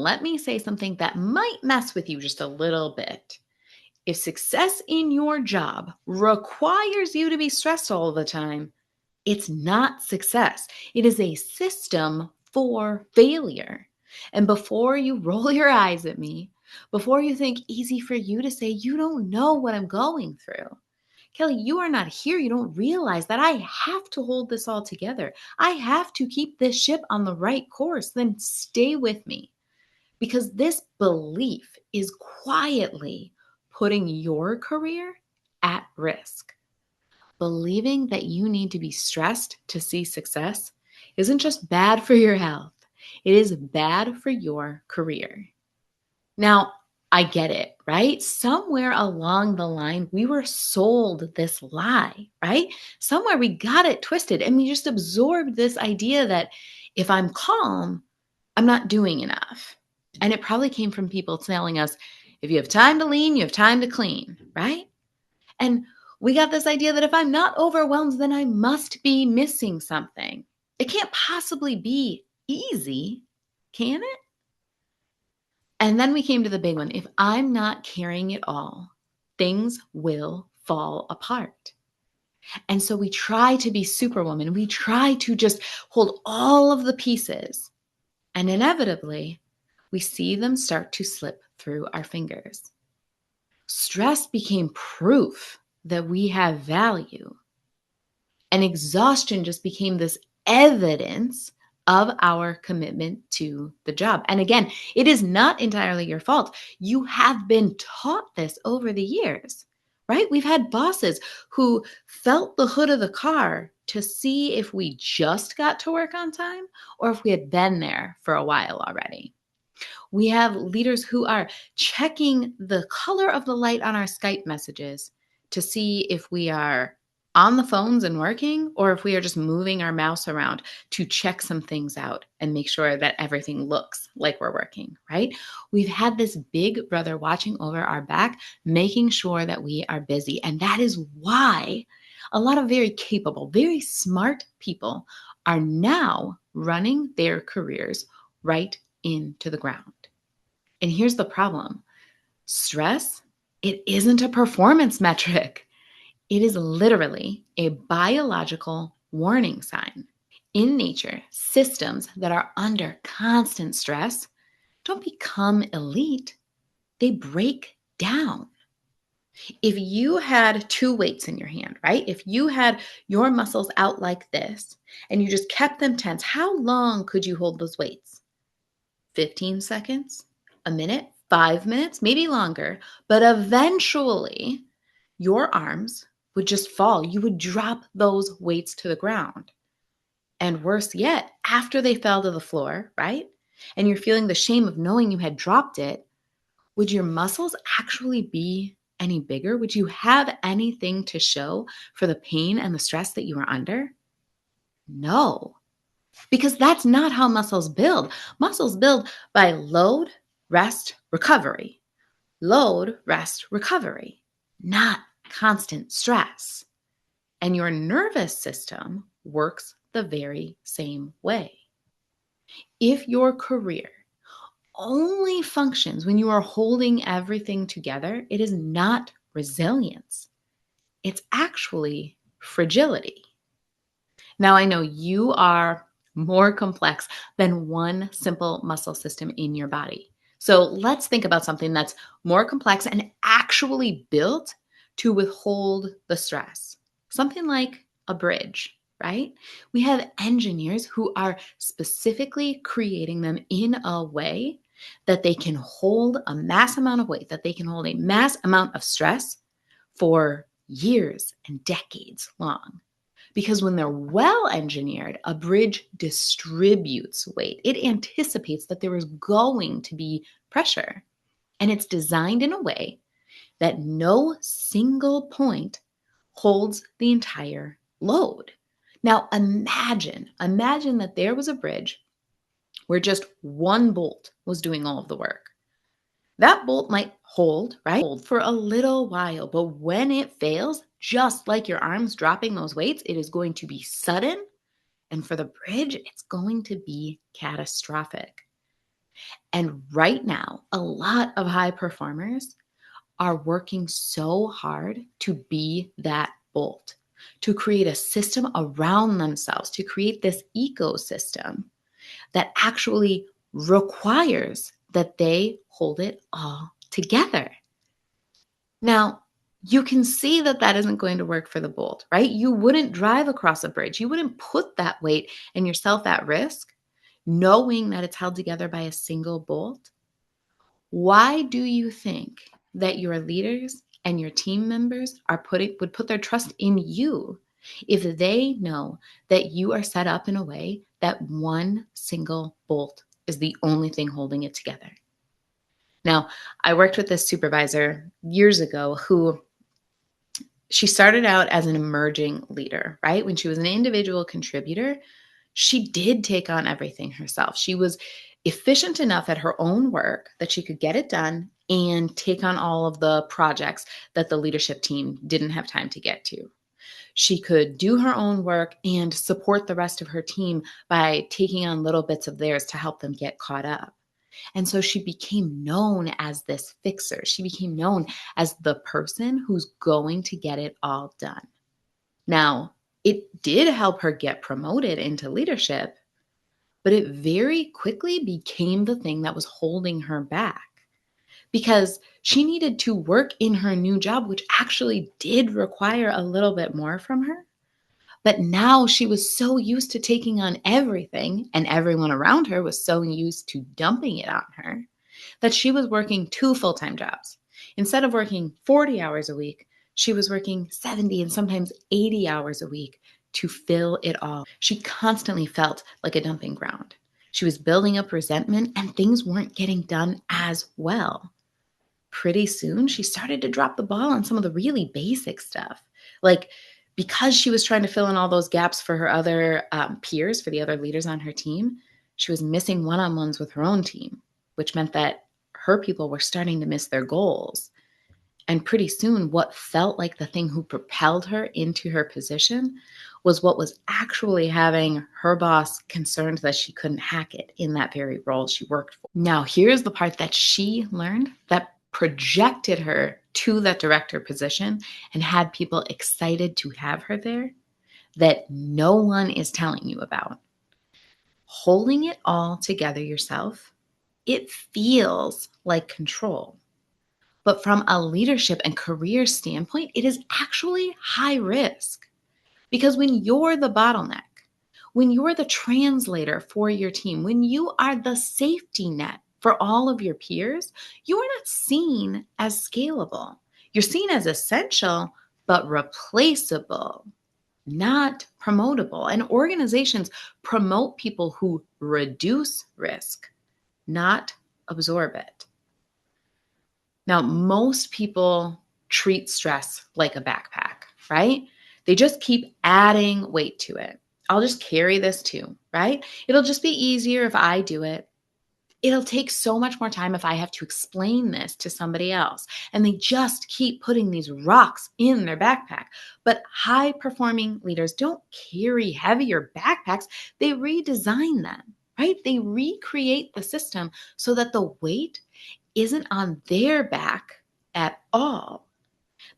let me say something that might mess with you just a little bit. If success in your job requires you to be stressed all the time, it's not success. It is a system for failure. And before you roll your eyes at me, before you think easy for you to say, you don't know what I'm going through. Kelly, you are not here. You don't realize that I have to hold this all together. I have to keep this ship on the right course. Then stay with me, because this belief is quietly putting your career at risk. Believing that you need to be stressed to see success isn't just bad for your health, it is bad for your career. Now, I get it, right? Somewhere along the line, we were sold this lie, right? Somewhere we got it twisted and we just absorbed this idea that if I'm calm, I'm not doing enough. And it probably came from people telling us, if you have time to lean, you have time to clean, right? And we got this idea that if I'm not overwhelmed, then I must be missing something. It can't possibly be easy, can it? And then we came to the big one. If I'm not carrying it all, things will fall apart. And so we try to be superwoman. We try to just hold all of the pieces. And inevitably, we see them start to slip through our fingers. Stress became proof that we have value. And exhaustion just became this evidence of our commitment to the job. And again, it is not entirely your fault. You have been taught this over the years, right? We've had bosses who felt the hood of the car to see if we just got to work on time or if we had been there for a while already. We have leaders who are checking the color of the light on our Skype messages to see if we are on the phones and working, or if we are just moving our mouse around to check some things out and make sure that everything looks like we're working, right? We've had this big brother watching over our back, making sure that we are busy. And that is why a lot of very capable, very smart people are now running their careers right into the ground. And here's the problem. Stress, it isn't a performance metric. It is literally a biological warning sign. In nature, systems that are under constant stress don't become elite, they break down. If you had two weights in your hand, right? If you had your muscles out like this and you just kept them tense, how long could you hold those weights? 15 seconds, a minute, 5 minutes, maybe longer, but eventually your arms would just fall. You would drop those weights to the ground. And worse yet, after they fell to the floor, right? And you're feeling the shame of knowing you had dropped it, would your muscles actually be any bigger? Would you have anything to show for the pain and the stress that you were under? No, because that's not how muscles build. Muscles build by load, rest, recovery. Load, rest, recovery, not constant stress. And your nervous system works the very same way. If your career only functions when you are holding everything together, it is not resilience. It's actually fragility. Now, I know you are more complex than one simple muscle system in your body. So let's think about something that's more complex and actually built to withhold the stress. Something like a bridge, right? We have engineers who are specifically creating them in a way that they can hold a mass amount of weight, that they can hold a mass amount of stress for years and decades long. Because when they're well engineered, a bridge distributes weight. It anticipates that there is going to be pressure. And it's designed in a way that no single point holds the entire load. Now imagine that there was a bridge where just one bolt was doing all of the work. That bolt might hold, right? Hold for a little while, but when it fails, just like your arms dropping those weights, it is going to be sudden. And for the bridge, it's going to be catastrophic. And right now, a lot of high performers are working so hard to be that bolt, to create a system around themselves, to create this ecosystem that actually requires that they hold it all together. Now, you can see that that isn't going to work for the bolt, right? You wouldn't drive across a bridge. You wouldn't put that weight and yourself at risk knowing that it's held together by a single bolt. Why do you think that your leaders and your team members would put their trust in you if they know that you are set up in a way that one single bolt is the only thing holding it together? Now, I worked with this supervisor years ago who she started out as an emerging leader, right? When she was an individual contributor, she did take on everything herself. She was efficient enough at her own work that she could get it done and take on all of the projects that the leadership team didn't have time to get to. She could do her own work and support the rest of her team by taking on little bits of theirs to help them get caught up. And so she became known as this fixer. She became known as the person who's going to get it all done. Now, it did help her get promoted into leadership, but it very quickly became the thing that was holding her back because she needed to work in her new job, which actually did require a little bit more from her. But now she was so used to taking on everything, and everyone around her was so used to dumping it on her, that she was working two full-time jobs. Instead of working 40 hours a week, she was working 70 and sometimes 80 hours a week to fill it all. She constantly felt like a dumping ground. She was building up resentment and things weren't getting done as well. Pretty soon, she started to drop the ball on some of the really basic stuff. Like, because she was trying to fill in all those gaps for her other peers, for the other leaders on her team, she was missing one-on-ones with her own team, which meant that her people were starting to miss their goals. And pretty soon, what felt like the thing who propelled her into her position was what was actually having her boss concerned that she couldn't hack it in that very role she worked for. Now, here's the part that she learned that projected her to that director position and had people excited to have her there that no one is telling you about. Holding it all together yourself, it feels like control. But from a leadership and career standpoint, it is actually high risk. Because when you're the bottleneck, when you're the translator for your team, when you are the safety net for all of your peers, you are not seen as scalable. You're seen as essential, but replaceable, not promotable. And organizations promote people who reduce risk, not absorb it. Now, most people treat stress like a backpack, right? They just keep adding weight to it. I'll just carry this too, right? It'll just be easier if I do it. It'll take so much more time if I have to explain this to somebody else. And they just keep putting these rocks in their backpack. But high performing leaders don't carry heavier backpacks. They redesign them, right? They recreate the system so that the weight isn't on their back at all.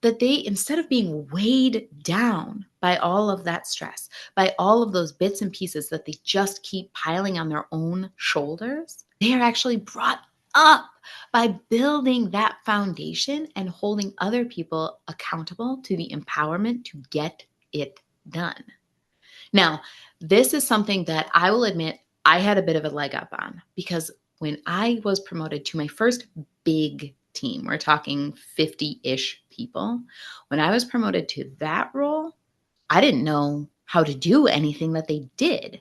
That they, instead of being weighed down by all of that stress, by all of those bits and pieces that they just keep piling on their own shoulders, they are actually brought up by building that foundation and holding other people accountable to the empowerment to get it done. Now, this is something that I will admit I had a bit of a leg up on because when I was promoted to my first big team, we're talking 50-ish people. When I was promoted to that role, I didn't know how to do anything that they did.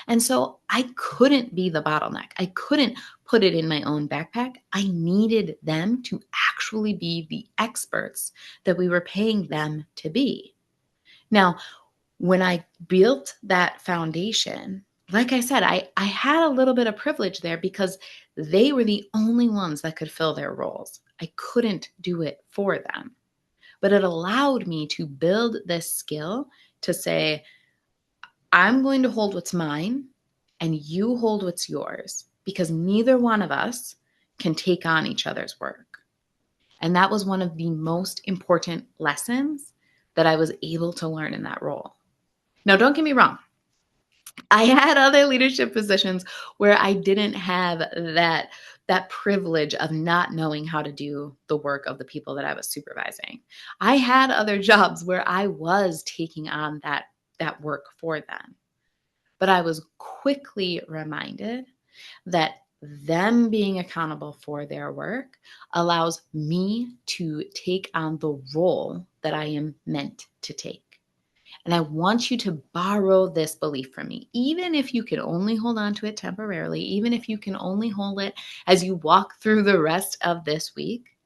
And so I couldn't be the bottleneck. I couldn't put it in my own backpack. I needed them to actually be the experts that we were paying them to be. Now, when I built that foundation, like I said, I had a little bit of privilege there because they were the only ones that could fill their roles. I couldn't do it for them. But it allowed me to build this skill to say, I'm going to hold what's mine and you hold what's yours because neither one of us can take on each other's work. And that was one of the most important lessons that I was able to learn in that role. Now, don't get me wrong. I had other leadership positions where I didn't have that privilege of not knowing how to do the work of the people that I was supervising. I had other jobs where I was taking on that work for them. But I was quickly reminded that them being accountable for their work allows me to take on the role that I am meant to take. And I want you to borrow this belief from me, even if you can only hold on to it temporarily, even if you can only hold it as you walk through the rest of this week.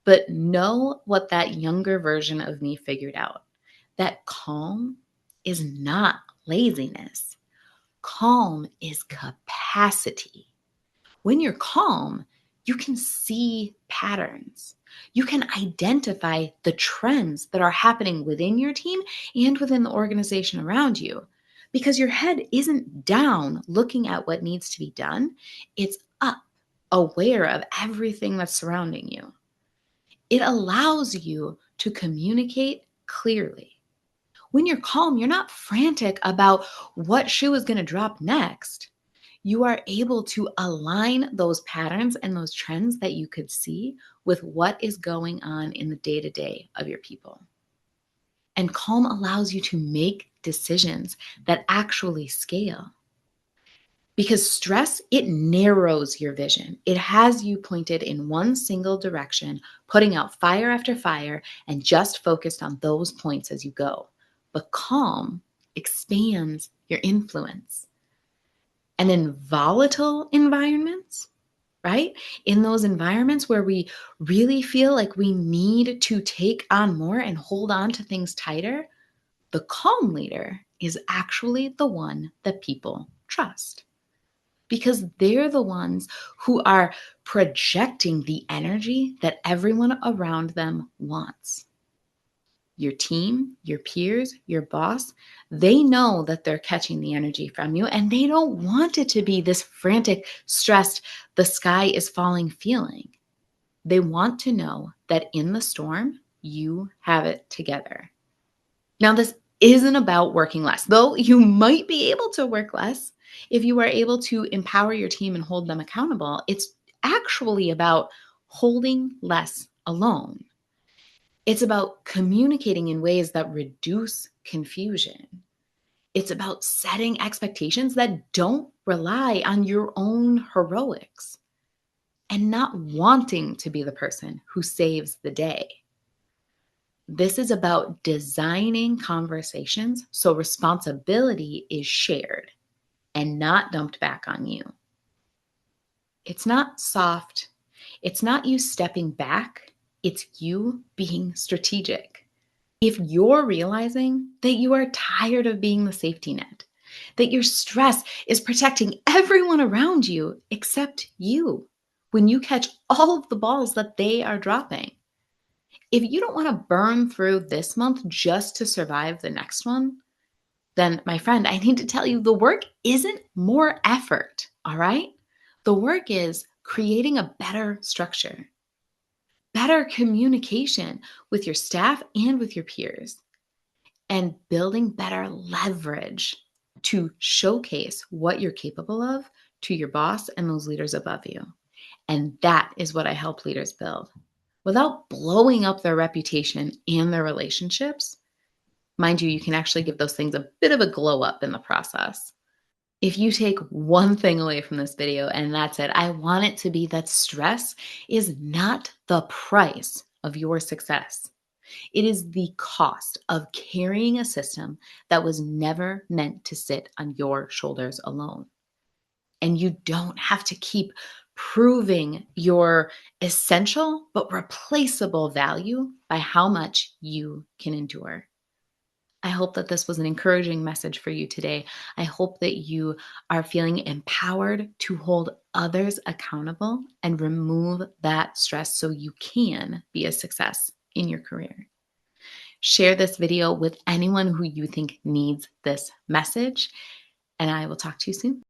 But know what that younger version of me figured out, that calm is not laziness. Calm is capacity. When you're calm, you can see patterns. You can identify the trends that are happening within your team and within the organization around you, because your head isn't down looking at what needs to be done. It's up, aware of everything that's surrounding you. It allows you to communicate clearly. When you're calm, you're not frantic about what shoe is going to drop next. You are able to align those patterns and those trends that you could see with what is going on in the day-to-day of your people. And calm allows you to make decisions that actually scale. Because stress, it narrows your vision. It has you pointed in one single direction, putting out fire after fire, and just focused on those points as you go. But calm expands your influence. And in volatile environments, right? In those environments where we really feel like we need to take on more and hold on to things tighter, the calm leader is actually the one that people trust, because they're the ones who are projecting the energy that everyone around them wants. Your team, your peers, your boss, they know that they're catching the energy from you, and they don't want it to be this frantic, stressed, the sky is falling feeling. They want to know that in the storm, you have it together. Now, this isn't about working less, though you might be able to work less if you are able to empower your team and hold them accountable. It's actually about holding less alone. It's about communicating in ways that reduce confusion. It's about setting expectations that don't rely on your own heroics and not wanting to be the person who saves the day. This is about designing conversations so responsibility is shared and not dumped back on you. It's not soft. It's not you stepping back. It's you being strategic. If you're realizing that you are tired of being the safety net, that your stress is protecting everyone around you except you when you catch all of the balls that they are dropping, if you don't want to burn through this month just to survive the next one, then my friend, I need to tell you the work isn't more effort, all right? The work is creating a better structure, better communication with your staff and with your peers, and building better leverage to showcase what you're capable of to your boss and those leaders above you. And that is what I help leaders build without blowing up their reputation and their relationships. Mind you, you can actually give those things a bit of a glow up in the process. If you take one thing away from this video, and that's it, I want it to be that stress is not the price of your success. It is the cost of carrying a system that was never meant to sit on your shoulders alone. And you don't have to keep proving your essential but replaceable value by how much you can endure. I hope that this was an encouraging message for you today. I hope that you are feeling empowered to hold others accountable and remove that stress so you can be a success in your career. Share this video with anyone who you think needs this message, and I will talk to you soon.